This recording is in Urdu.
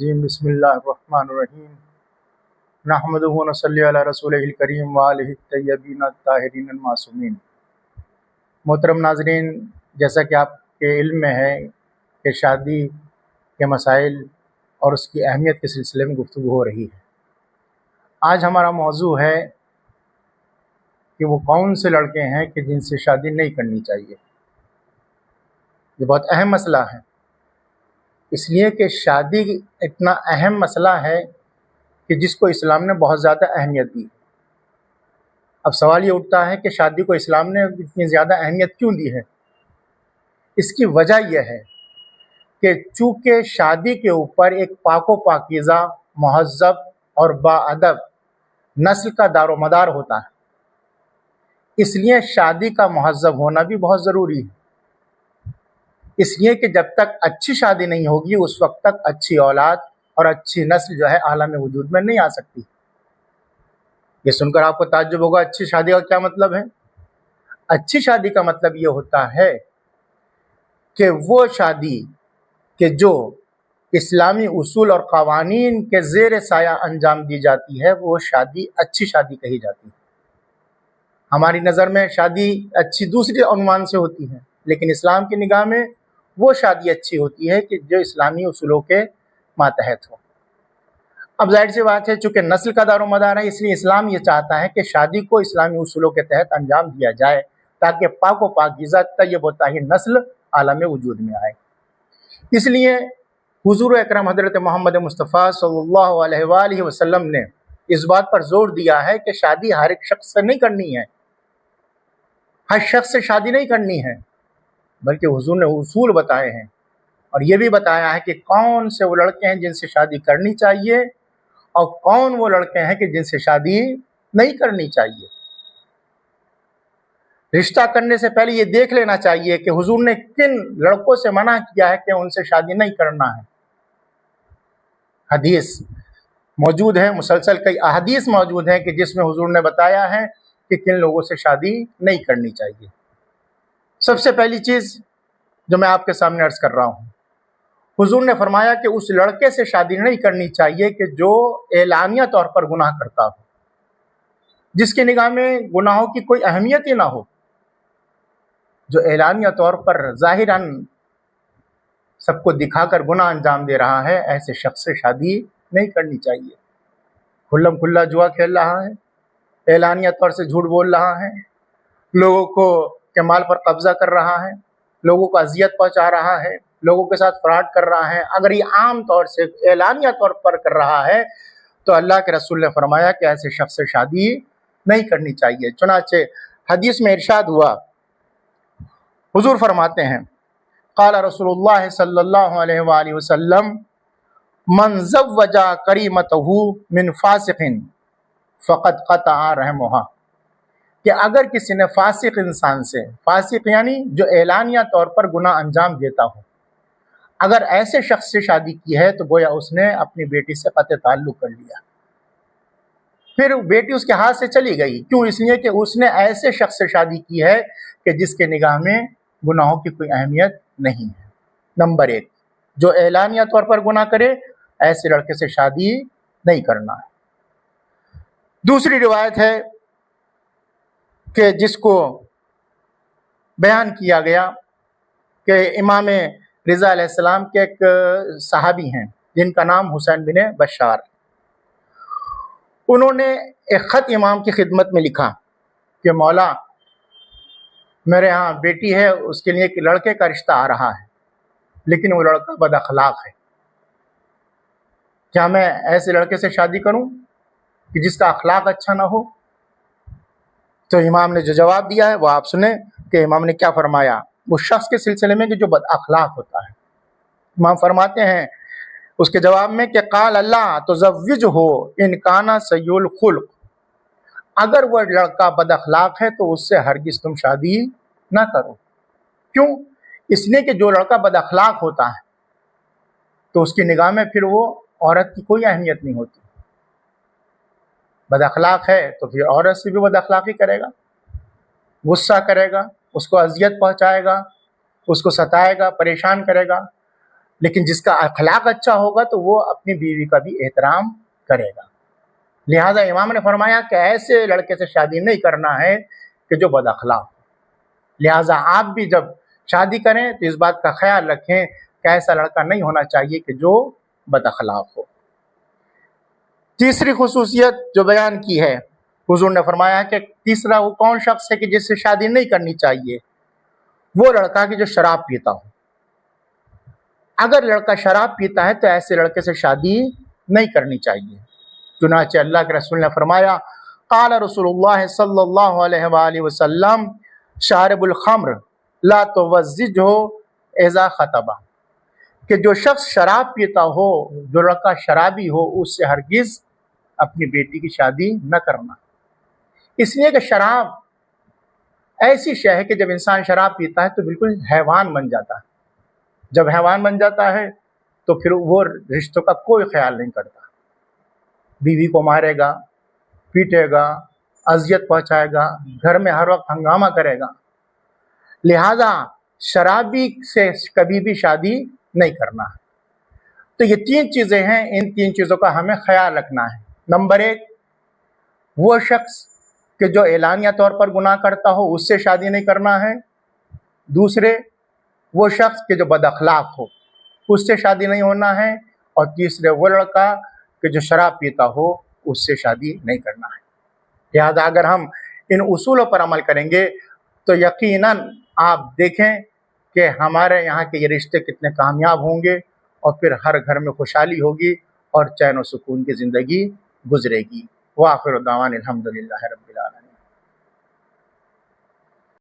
بسم اللہ الرحمن الرحیم نحمدہ و نصلی علی رسولہ الکریم وآلہ الطیبین الطاہرین المعصومین۔ محترم ناظرین، جیسا کہ آپ کے علم میں ہے کہ شادی کے مسائل اور اس کی اہمیت کے سلسلے میں گفتگو ہو رہی ہے۔ آج ہمارا موضوع ہے کہ وہ کون سے لڑکے ہیں کہ جن سے شادی نہیں کرنی چاہیے۔ یہ بہت اہم مسئلہ ہے، اس لیے کہ شادی اتنا اہم مسئلہ ہے کہ جس کو اسلام نے بہت زیادہ اہمیت دی۔ اب سوال یہ اٹھتا ہے کہ شادی کو اسلام نے اتنی زیادہ اہمیت کیوں دی ہے؟ اس کی وجہ یہ ہے کہ چونکہ شادی کے اوپر ایک پاک و پاکیزہ، مہذب اور باادب نسل کا دار و مدار ہوتا ہے، اس لیے شادی کا مہذب ہونا بھی بہت ضروری ہے۔ اس لیے کہ جب تک اچھی شادی نہیں ہوگی اس وقت تک اچھی اولاد اور اچھی نسل جو ہے عالم وجود میں نہیں آ سکتی۔ یہ سن کر آپ کو تعجب ہوگا، اچھی شادی کا کیا مطلب ہے؟ اچھی شادی کا مطلب یہ ہوتا ہے کہ وہ شادی کہ جو اسلامی اصول اور قوانین کے زیر سایہ انجام دی جاتی ہے، وہ شادی اچھی شادی کہی جاتی ہے۔ ہماری نظر میں شادی اچھی دوسری عنوان سے ہوتی ہے، لیکن اسلام کی نگاہ میں وہ شادی اچھی ہوتی ہے کہ جو اسلامی اصولوں کے ماتحت ہو۔ اب ظاہر سی بات ہے، چونکہ نسل کا دار و مدار ہے، اس لیے اسلام یہ چاہتا ہے کہ شادی کو اسلامی اصولوں کے تحت انجام دیا جائے تاکہ پاک و پاکیزہ، طیب و طاہر نسل عالم وجود میں آئے۔ اس لیے حضور اکرم حضرت محمد مصطفیٰ صلی اللہ علیہ وآلہ وسلم نے اس بات پر زور دیا ہے کہ شادی ہر ایک شخص سے نہیں کرنی ہے، ہر شخص سے شادی نہیں کرنی ہے، بلکہ حضور نے اصول بتائے ہیں اور یہ بھی بتایا ہے کہ کون سے وہ لڑکے ہیں جن سے شادی کرنی چاہیے اور کون وہ لڑکے ہیں کہ جن سے شادی نہیں کرنی چاہیے۔ رشتہ کرنے سے پہلے یہ دیکھ لینا چاہیے کہ حضور نے کن لڑکوں سے منع کیا ہے کہ ان سے شادی نہیں کرنا ہے۔ حدیث موجود ہے، مسلسل کئی احادیث موجود ہیں کہ جس میں حضور نے بتایا ہے کہ کن لوگوں سے شادی نہیں کرنی چاہیے۔ سب سے پہلی چیز جو میں آپ کے سامنے عرض کر رہا ہوں، حضور نے فرمایا کہ اس لڑکے سے شادی نہیں کرنی چاہیے کہ جو اعلانیہ طور پر گناہ کرتا ہو، جس کی نگاہ میں گناہوں کی کوئی اہمیت ہی نہ ہو، جو اعلانیہ طور پر ظاہراً سب کو دکھا کر گناہ انجام دے رہا ہے، ایسے شخص سے شادی نہیں کرنی چاہیے۔ کھلم کھلا جوا کھیل رہا ہے، اعلانیہ طور سے جھوٹ بول رہا ہے، لوگوں کو کے مال پر قبضہ کر رہا ہے، لوگوں کو اذیت پہنچا رہا ہے، لوگوں کے ساتھ فراڈ کر رہا ہے۔ اگر یہ عام طور سے اعلانیہ طور پر کر رہا ہے تو اللہ کے رسول نے فرمایا کہ ایسے شخص سے شادی نہیں کرنی چاہیے۔ چنانچہ حدیث میں ارشاد ہوا، حضور فرماتے ہیں، قال رسول اللہ صلی اللہ علیہ وآلہ وسلم، من زوج کریمتہ من فاسق فقد قطع رحمہا، کہ اگر کسی نے فاسق انسان سے، فاسق یعنی جو اعلانیہ طور پر گناہ انجام دیتا ہو، اگر ایسے شخص سے شادی کی ہے تو گویا اس نے اپنی بیٹی سے قطع تعلق کر لیا۔ پھر بیٹی اس کے ہاتھ سے چلی گئی، کیوں؟ اس لیے کہ اس نے ایسے شخص سے شادی کی ہے کہ جس کے نگاہ میں گناہوں کی کوئی اہمیت نہیں ہے۔ نمبر ایک، جو اعلانیہ طور پر گناہ کرے ایسے لڑکے سے شادی نہیں کرنا ہے۔ دوسری روایت ہے کہ جس کو بیان کیا گیا کہ امام رضا علیہ السلام کے ایک صحابی ہیں جن کا نام حسین بن بشار، انہوں نے ایک خط امام کی خدمت میں لکھا کہ مولا، میرے ہاں بیٹی ہے، اس کے لیے ایک لڑکے کا رشتہ آ رہا ہے، لیکن وہ لڑکا بد اخلاق ہے، کیا میں ایسے لڑکے سے شادی کروں کہ جس کا اخلاق اچھا نہ ہو؟ تو امام نے جو جواب دیا ہے وہ آپ سنیں کہ امام نے کیا فرمایا اس شخص کے سلسلے میں کہ جو بد اخلاق ہوتا ہے۔ امام فرماتے ہیں اس کے جواب میں کہ قال اللہ تزوجہ ان کانا سیء الخلق، اگر وہ لڑکا بد اخلاق ہے تو اس سے ہرگز تم شادی نہ کرو۔ کیوں؟ اس لیے کہ جو لڑکا بد اخلاق ہوتا ہے تو اس کی نگاہ میں پھر وہ عورت کی کوئی اہمیت نہیں ہوتی۔ بد اخلاق ہے تو پھر عورت سے بھی بد اخلاقی کرے گا، غصہ کرے گا، اس کو اذیت پہنچائے گا، اس کو ستائے گا، پریشان کرے گا۔ لیکن جس کا اخلاق اچھا ہوگا تو وہ اپنی بیوی کا بھی احترام کرے گا۔ لہٰذا امام نے فرمایا کہ ایسے لڑکے سے شادی نہیں کرنا ہے کہ جو بد اخلاق ہو۔ لہٰذا آپ بھی جب شادی کریں تو اس بات کا خیال رکھیں کہ ایسا لڑکا نہیں ہونا چاہیے کہ جو بد اخلاق ہو۔ تیسری خصوصیت جو بیان کی ہے، حضور نے فرمایا کہ تیسرا وہ کون شخص ہے کہ جس سے شادی نہیں کرنی چاہیے، وہ لڑکا کہ جو شراب پیتا ہو۔ اگر لڑکا شراب پیتا ہے تو ایسے لڑکے سے شادی نہیں کرنی چاہیے۔ چنانچہ اللہ کے رسول نے فرمایا، قال رسول اللہ صلی اللہ علیہ وآلہ وسلم شارب الخمر لا توزجہ اذا خطبہ، کہ جو شخص شراب پیتا ہو، جو لڑکا شرابی ہو، اس سے ہرگز اپنی بیٹی کی شادی نہ کرنا۔ اس لیے کہ شراب ایسی شے ہے کہ جب انسان شراب پیتا ہے تو بالکل حیوان بن جاتا ہے۔ جب حیوان بن جاتا ہے تو پھر وہ رشتوں کا کوئی خیال نہیں کرتا، بیوی کو مارے گا، پیٹے گا، اذیت پہنچائے گا، گھر میں ہر وقت ہنگامہ کرے گا۔ لہذا شرابی سے کبھی بھی شادی نہیں کرنا ہے۔ تو یہ تین چیزیں ہیں، ان تین چیزوں کا ہمیں خیال رکھنا ہے۔ نمبر ایک، وہ شخص کہ جو اعلانیہ طور پر گناہ کرتا ہو اس سے شادی نہیں کرنا ہے۔ دوسرے، وہ شخص کہ جو بد اخلاق ہو اس سے شادی نہیں ہونا ہے۔ اور تیسرے، وہ لڑکا کہ جو شراب پیتا ہو اس سے شادی نہیں کرنا ہے۔ لہذا اگر ہم ان اصولوں پر عمل کریں گے تو یقیناً آپ دیکھیں کہ ہمارے یہاں کے یہ رشتے کتنے کامیاب ہوں گے، اور پھر ہر گھر میں خوشحالی ہوگی اور چین و سکون کی زندگی گزرے گی۔ وآخر دعوانا الحمدللہ رب العالمین۔